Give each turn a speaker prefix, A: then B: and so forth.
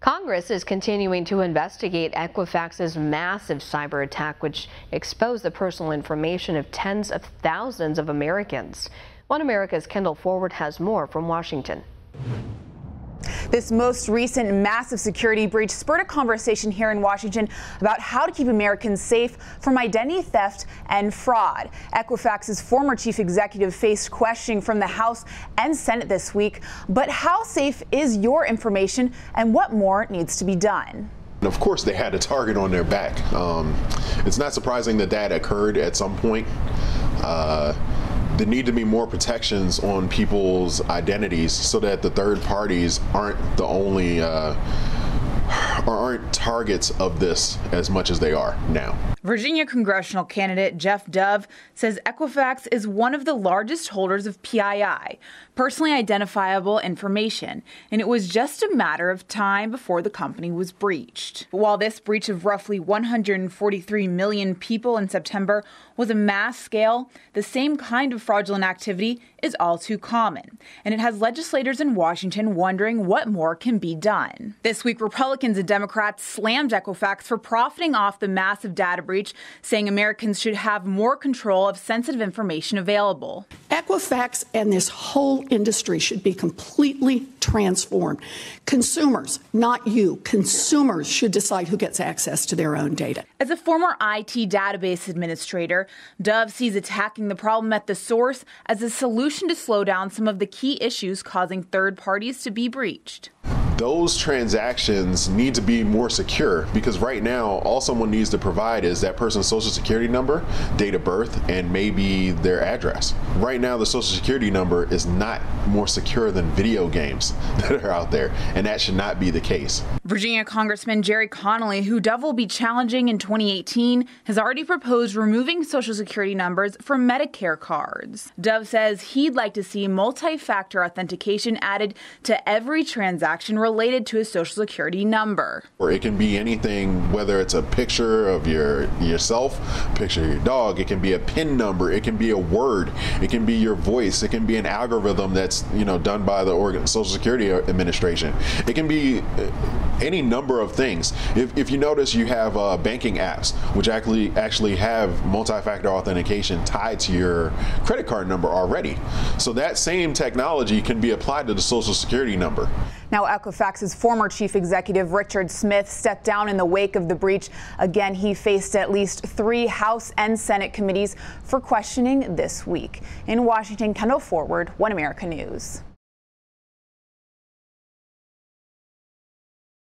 A: Congress is continuing to investigate Equifax's massive cyber attack, which exposed the personal information of tens of thousands of Americans. One America's Kendall Forward has more from Washington.
B: This most recent massive security breach spurred a conversation here in Washington about how to keep Americans safe from identity theft and fraud. Equifax's former chief executive faced questioning from the House and Senate this week. But how safe is your information, and what more needs to be done?
C: Of course, they had a target on their back. It's not surprising that that occurred at some point. There need to be more protections on people's identities so that the third parties aren't the only aren't targets of this as much as they are now.
B: Virginia congressional candidate Jeff Dove says Equifax is one of the largest holders of PII, personally identifiable information, and it was just a matter of time before the company was breached. While this breach of roughly 143 million people in September was a mass scale, the same kind of fraudulent activity is all too common, and it has legislators in Washington wondering what more can be done. This week, Republicans and Democrats slammed Equifax for profiting off the massive data breach, saying Americans should have more control of sensitive information available.
D: Equifax and this whole industry should be completely transformed. Consumers, not you, consumers should decide who gets access to their own data.
B: As a former IT database administrator, Dove sees attacking the problem at the source as a solution to slow down some of the key issues causing third parties to be breached.
C: Those transactions need to be more secure, because right now all someone needs to provide is that person's social security number, date of birth, and maybe their address. Right now the social security number is not more secure than video games that are out there, and that should not be the case.
B: Virginia Congressman Jerry Connolly, who Dove will be challenging in 2018, has already proposed removing social security numbers from Medicare cards. Dove says he'd like to see multi-factor authentication added to every transaction related to a social security number.
C: Or it can be anything, whether it's a picture of yourself, a picture of your dog, it can be a PIN number, it can be a word, it can be your voice, it can be an algorithm that's done by the Social Security Administration. It can be any number of things. If you notice, you have banking apps which actually have multi-factor authentication tied to your credit card number already. So that same technology can be applied to the social security number.
B: Now, Equifax's former chief executive Richard Smith stepped down in the wake of the breach. Again, he faced at least 3 House and Senate committees for questioning this week. In Washington, Kendall Forward, One America News.